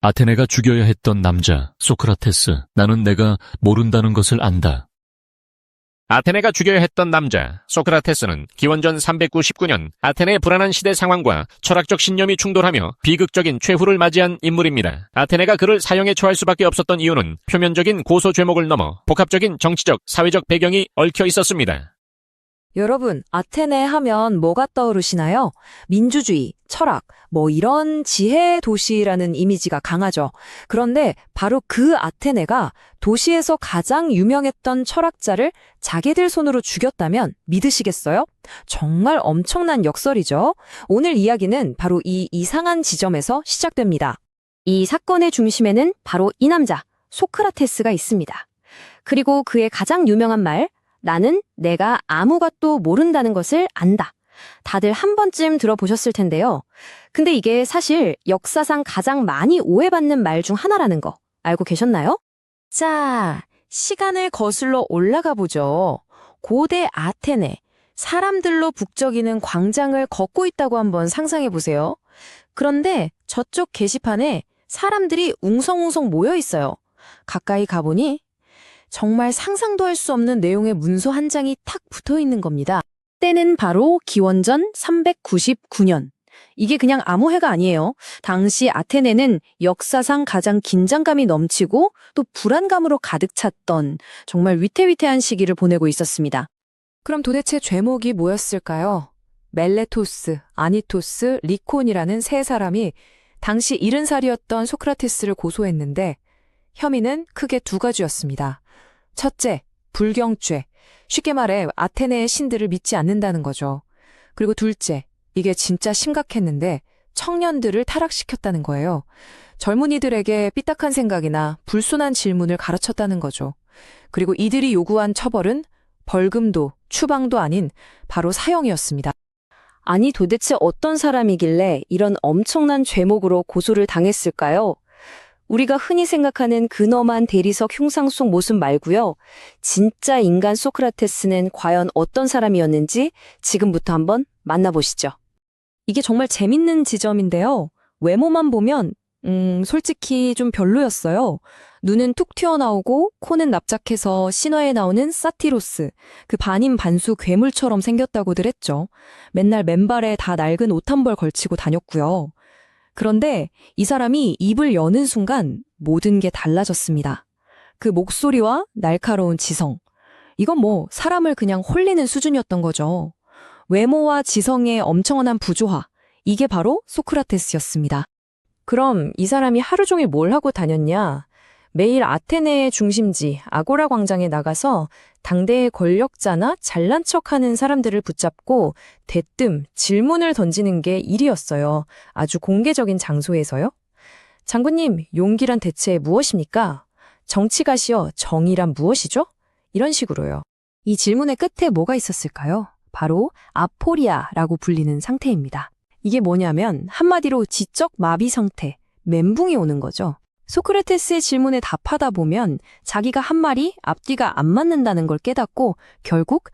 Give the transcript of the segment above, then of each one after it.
아테네가 죽여야 했던 남자, 소크라테스. 나는 내가 모른다는 것을 안다. 아테네가 죽여야 했던 남자, 소크라테스는 기원전 399년 아테네의 불안한 시대 상황과 철학적 신념이 충돌하며 비극적인 최후를 맞이한 인물입니다. 아테네가 그를 사형에 처할 수밖에 없었던 이유는 표면적인 고소 죄목을 넘어 복합적인 정치적, 사회적 배경이 얽혀 있었습니다. 여러분, 아테네 하면 뭐가 떠오르시나요? 민주주의, 철학, 이런 지혜 도시라는 이미지가 강하죠. 그런데 바로 그 아테네가 도시에서 가장 유명했던 철학자를 자기들 손으로 죽였다면 믿으시겠어요? 정말 엄청난 역설이죠. 오늘 이야기는 바로 이 이상한 지점에서 시작됩니다. 이 사건의 중심에는 바로 이 남자, 소크라테스가 있습니다. 그리고 그의 가장 유명한 말, 나는 내가 아무것도 모른다는 것을 안다. 다들 한 번쯤 들어보셨을 텐데요. 근데 이게 사실 역사상 가장 많이 오해받는 말 중 하나라는 거 알고 계셨나요? 자, 시간을 거슬러 올라가 보죠. 고대 아테네, 사람들로 북적이는 광장을 걷고 있다고 한번 상상해 보세요. 그런데 저쪽 게시판에 사람들이 웅성웅성 모여 있어요. 가까이 가보니 정말 상상도 할 수 없는 내용의 문서 한 장이 탁 붙어 있는 겁니다. 때는 바로 기원전 399년. 이게 그냥 아무 해가 아니에요. 당시 아테네는 역사상 가장 긴장감이 넘치고 또 불안감으로 가득 찼던 정말 위태위태한 시기를 보내고 있었습니다. 그럼 도대체 죄목이 뭐였을까요? 멜레토스, 아니토스, 리콘이라는 세 사람이 당시 70살이었던 소크라테스를 고소했는데 혐의는 크게 두 가지였습니다. 첫째, 불경죄. 쉽게 말해 아테네의 신들을 믿지 않는다는 거죠. 그리고 둘째, 이게 진짜 심각했는데 청년들을 타락시켰다는 거예요. 젊은이들에게 삐딱한 생각이나 불순한 질문을 가르쳤다는 거죠. 그리고 이들이 요구한 처벌은 벌금도 추방도 아닌 바로 사형이었습니다. 아니 도대체 어떤 사람이길래 이런 엄청난 죄목으로 고소를 당했을까요? 우리가 흔히 생각하는 근엄한 대리석 흉상 속 모습 말고요. 진짜 인간 소크라테스는 과연 어떤 사람이었는지 지금부터 한번 만나보시죠. 이게 정말 재밌는 지점인데요. 외모만 보면 솔직히 좀 별로였어요. 눈은 툭 튀어나오고 코는 납작해서 신화에 나오는 사티로스, 그 반인 반수 괴물처럼 생겼다고들 했죠. 맨날 맨발에 다 낡은 옷 한 벌 걸치고 다녔고요. 그런데 이 사람이 입을 여는 순간 모든 게 달라졌습니다. 그 목소리와 날카로운 지성. 이건 사람을 그냥 홀리는 수준이었던 거죠. 외모와 지성의 엄청난 부조화. 이게 바로 소크라테스였습니다. 그럼 이 사람이 하루 종일 뭘 하고 다녔냐? 매일 아테네의 중심지 아고라 광장에 나가서 당대의 권력자나 잘난 척하는 사람들을 붙잡고 대뜸 질문을 던지는 게 일이었어요. 아주 공개적인 장소에서요. 장군님, 용기란 대체 무엇입니까? 정치가시여, 정의란 무엇이죠? 이런 식으로요. 이 질문의 끝에 뭐가 있었을까요? 바로 아포리아라고 불리는 상태입니다. 이게 뭐냐면 한마디로 지적 마비 상태, 멘붕이 오는 거죠. 소크라테스의 질문에 답하다 보면 자기가 한 말이 앞뒤가 안 맞는다는 걸 깨닫고 결국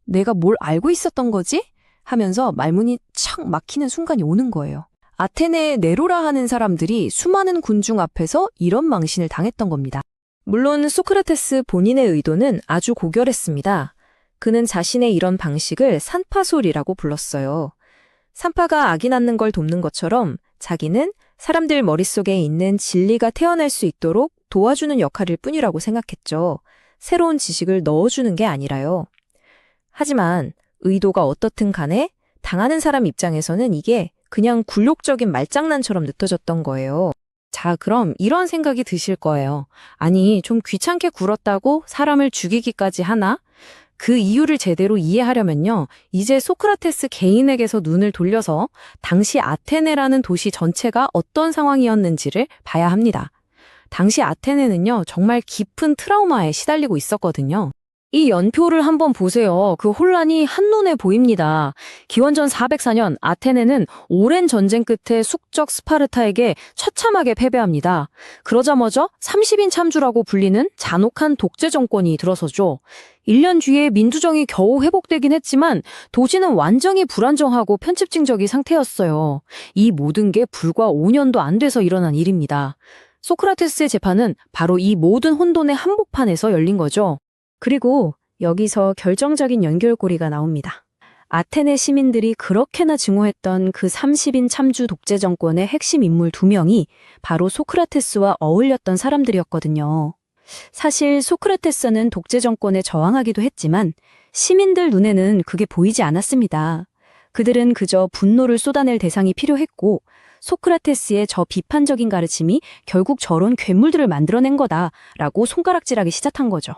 내가 뭘 알고 있었던 거지? 하면서 말문이 척 막히는 순간이 오는 거예요. 아테네의 네로라 하는 사람들이 수많은 군중 앞에서 이런 망신을 당했던 겁니다. 물론 소크라테스 본인의 의도는 아주 고결했습니다. 그는 자신의 이런 방식을 산파솔이라고 불렀어요. 산파가 아기 낳는 걸 돕는 것처럼 자기는 사람들 머릿속에 있는 진리가 태어날 수 있도록 도와주는 역할일 뿐이라고 생각했죠. 새로운 지식을 넣어주는 게 아니라요. 하지만 의도가 어떻든 간에 당하는 사람 입장에서는 이게 그냥 굴욕적인 말장난처럼 느껴졌던 거예요. 자, 그럼 이런 생각이 드실 거예요. 아니, 좀 귀찮게 굴었다고 사람을 죽이기까지 하나? 그 이유를 제대로 이해하려면요. 이제 소크라테스 개인에게서 눈을 돌려서 당시 아테네라는 도시 전체가 어떤 상황이었는지를 봐야 합니다. 당시 아테네는요. 정말 깊은 트라우마에 시달리고 있었거든요. 이 연표를 한번 보세요. 그 혼란이 한눈에 보입니다. 기원전 404년 아테네는 오랜 전쟁 끝에 숙적 스파르타에게 처참하게 패배합니다. 그러자마자 30인 참주라고 불리는 잔혹한 독재 정권이 들어서죠. 1년 뒤에 민주정이 겨우 회복되긴 했지만 도시는 완전히 불안정하고 편집증적인 상태였어요. 이 모든 게 불과 5년도 안 돼서 일어난 일입니다. 소크라테스의 재판은 바로 이 모든 혼돈의 한복판에서 열린 거죠. 그리고 여기서 결정적인 연결고리가 나옵니다. 아테네 시민들이 그렇게나 증오했던 그 30인 참주 독재 정권의 핵심 인물 2명이 바로 소크라테스와 어울렸던 사람들이었거든요. 사실 소크라테스는 독재 정권에 저항하기도 했지만 시민들 눈에는 그게 보이지 않았습니다. 그들은 그저 분노를 쏟아낼 대상이 필요했고 소크라테스의 저 비판적인 가르침이 결국 저런 괴물들을 만들어낸 거다라고 손가락질하기 시작한 거죠.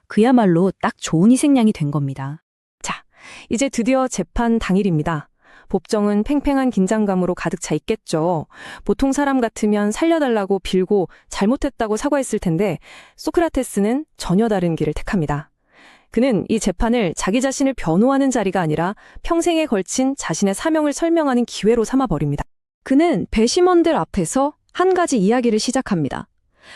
그야말로 딱 좋은 희생양이 된 겁니다. 자, 이제 드디어 재판 당일입니다. 법정은 팽팽한 긴장감으로 가득 차 있겠죠. 보통 사람 같으면 살려달라고 빌고 잘못했다고 사과했을 텐데 소크라테스는 전혀 다른 길을 택합니다. 그는 이 재판을 자기 자신을 변호하는 자리가 아니라 평생에 걸친 자신의 사명을 설명하는 기회로 삼아버립니다. 그는 배심원들 앞에서 한 가지 이야기를 시작합니다.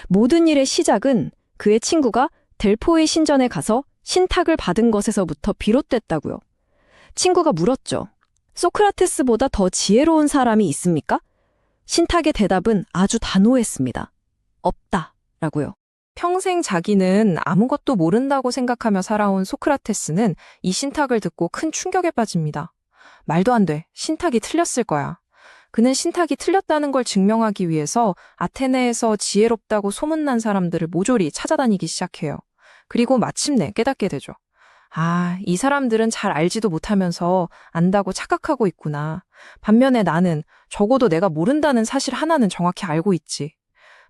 모든 일의 시작은 그의 친구가 델포의 신전에 가서 신탁을 받은 것에서부터 비롯됐다고요. 친구가 물었죠. 소크라테스보다 더 지혜로운 사람이 있습니까? 신탁의 대답은 아주 단호했습니다. 없다라고요. 평생 자기는 아무것도 모른다고 생각하며 살아온 소크라테스는 이 신탁을 듣고 큰 충격에 빠집니다. 말도 안 돼. 신탁이 틀렸을 거야. 그는 신탁이 틀렸다는 걸 증명하기 위해서 아테네에서 지혜롭다고 소문난 사람들을 모조리 찾아다니기 시작해요. 그리고 마침내 깨닫게 되죠. 아, 이 사람들은 잘 알지도 못하면서 안다고 착각하고 있구나. 반면에 나는 적어도 내가 모른다는 사실 하나는 정확히 알고 있지.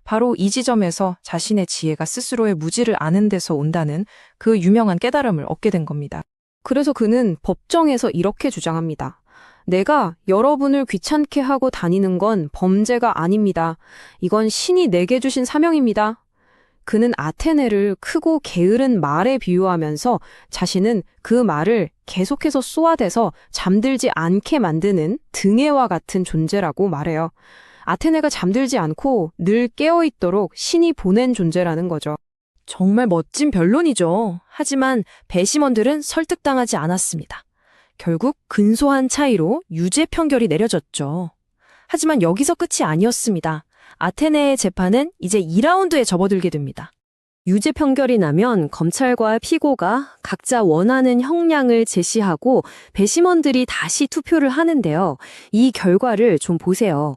바로 이 지점에서 자신의 지혜가 스스로의 무지를 아는 데서 온다는 그 유명한 깨달음을 얻게 된 겁니다. 그래서 그는 법정에서 이렇게 주장합니다. 내가 여러분을 귀찮게 하고 다니는 건 범죄가 아닙니다. 이건 신이 내게 주신 사명입니다. 그는 아테네를 크고 게으른 말에 비유하면서 자신은 그 말을 계속해서 쏘아대서 잠들지 않게 만드는 등해와 같은 존재라고 말해요. 아테네가 잠들지 않고 늘 깨어있도록 신이 보낸 존재라는 거죠. 정말 멋진 변론이죠. 하지만 배심원들은 설득당하지 않았습니다. 결국 근소한 차이로 유죄 판결이 내려졌죠. 하지만 여기서 끝이 아니었습니다. 아테네의 재판은 이제 2라운드에 접어들게 됩니다. 유죄 판결이 나면 검찰과 피고가 각자 원하는 형량을 제시하고 배심원들이 다시 투표를 하는데요. 이 결과를 좀 보세요.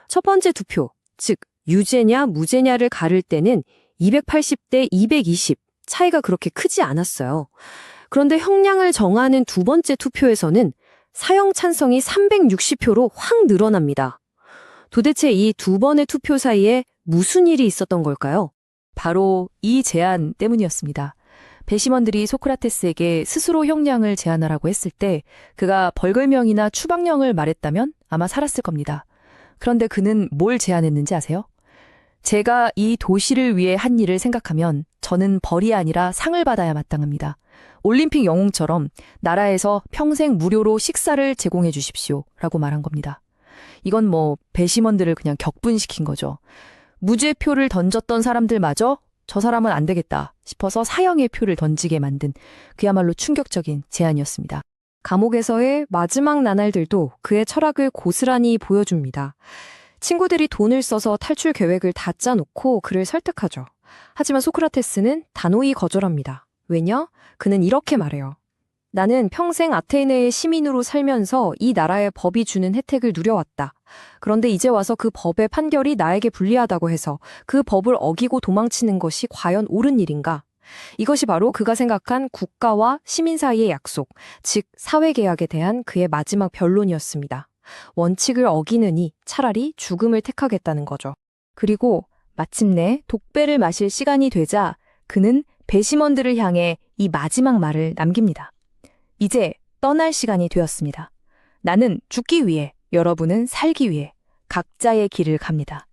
첫 번째 투표, 즉 유죄냐 무죄냐를 가를 때는 280대 220, 차이가 그렇게 크지 않았어요. 그런데 형량을 정하는 두 번째 투표에서는 사형 찬성이 360표로 확 늘어납니다. 도대체 이 두 번의 투표 사이에 무슨 일이 있었던 걸까요? 바로 이 제안 때문이었습니다. 배심원들이 소크라테스에게 스스로 형량을 제안하라고 했을 때 그가 벌금형이나 추방령을 말했다면 아마 살았을 겁니다. 그런데 그는 뭘 제안했는지 아세요? 제가 이 도시를 위해 한 일을 생각하면 저는 벌이 아니라 상을 받아야 마땅합니다. 올림픽 영웅처럼 나라에서 평생 무료로 식사를 제공해 주십시오 라고 말한 겁니다. 이건 배심원들을 그냥 격분시킨 거죠. 무죄표를 던졌던 사람들마저 저 사람은 안 되겠다 싶어서 사형의 표를 던지게 만든 그야말로 충격적인 제안이었습니다. 감옥에서의 마지막 나날들도 그의 철학을 고스란히 보여줍니다. 친구들이 돈을 써서 탈출 계획을 다 짜놓고 그를 설득하죠. 하지만 소크라테스는 단호히 거절합니다. 왜냐? 그는 이렇게 말해요. 나는 평생 아테네의 시민으로 살면서 이 나라의 법이 주는 혜택을 누려왔다. 그런데 이제 와서 그 법의 판결이 나에게 불리하다고 해서 그 법을 어기고 도망치는 것이 과연 옳은 일인가? 이것이 바로 그가 생각한 국가와 시민 사이의 약속, 즉 사회계약에 대한 그의 마지막 변론이었습니다. 원칙을 어기느니 차라리 죽음을 택하겠다는 거죠. 그리고 마침내 독배를 마실 시간이 되자 그는 배심원들을 향해 이 마지막 말을 남깁니다. 이제 떠날 시간이 되었습니다. 나는 죽기 위해, 여러분은 살기 위해 각자의 길을 갑니다.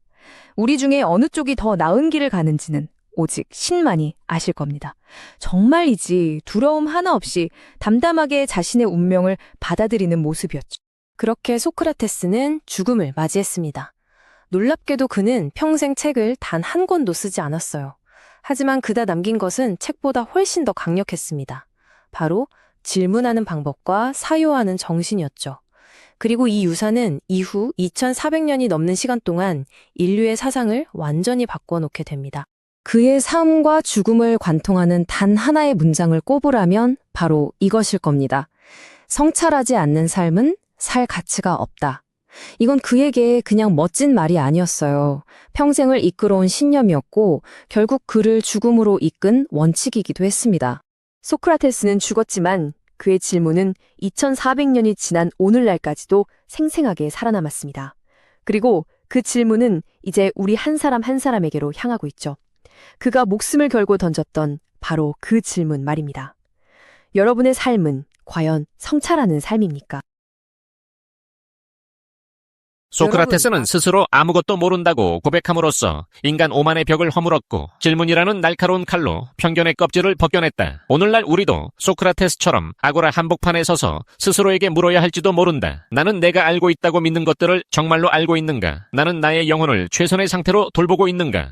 우리 중에 어느 쪽이 더 나은 길을 가는지는 오직 신만이 아실 겁니다. 정말이지 두려움 하나 없이 담담하게 자신의 운명을 받아들이는 모습이었죠. 그렇게 소크라테스는 죽음을 맞이했습니다. 놀랍게도 그는 평생 책을 단 한 권도 쓰지 않았어요. 하지만 그다 남긴 것은 책보다 훨씬 더 강력했습니다. 바로 질문하는 방법과 사유하는 정신이었죠. 그리고 이 유산은 이후 2400년이 넘는 시간 동안 인류의 사상을 완전히 바꿔놓게 됩니다. 그의 삶과 죽음을 관통하는 단 하나의 문장을 꼽으라면 바로 이것일 겁니다. 성찰하지 않는 삶은 살 가치가 없다. 이건 그에게 그냥 멋진 말이 아니었어요. 평생을 이끌어온 신념이었고 결국 그를 죽음으로 이끈 원칙이기도 했습니다. 소크라테스는 죽었지만 그의 질문은 2400년이 지난 오늘날까지도 생생하게 살아남았습니다. 그리고 그 질문은 이제 우리 한 사람 한 사람에게로 향하고 있죠. 그가 목숨을 걸고 던졌던 바로 그 질문 말입니다. 여러분의 삶은 과연 성찰하는 삶입니까? 소크라테스는 스스로 아무것도 모른다고 고백함으로써 인간 오만의 벽을 허물었고 질문이라는 날카로운 칼로 편견의 껍질을 벗겨냈다. 오늘날 우리도 소크라테스처럼 아고라 한복판에 서서 스스로에게 물어야 할지도 모른다. 나는 내가 알고 있다고 믿는 것들을 정말로 알고 있는가? 나는 나의 영혼을 최선의 상태로 돌보고 있는가?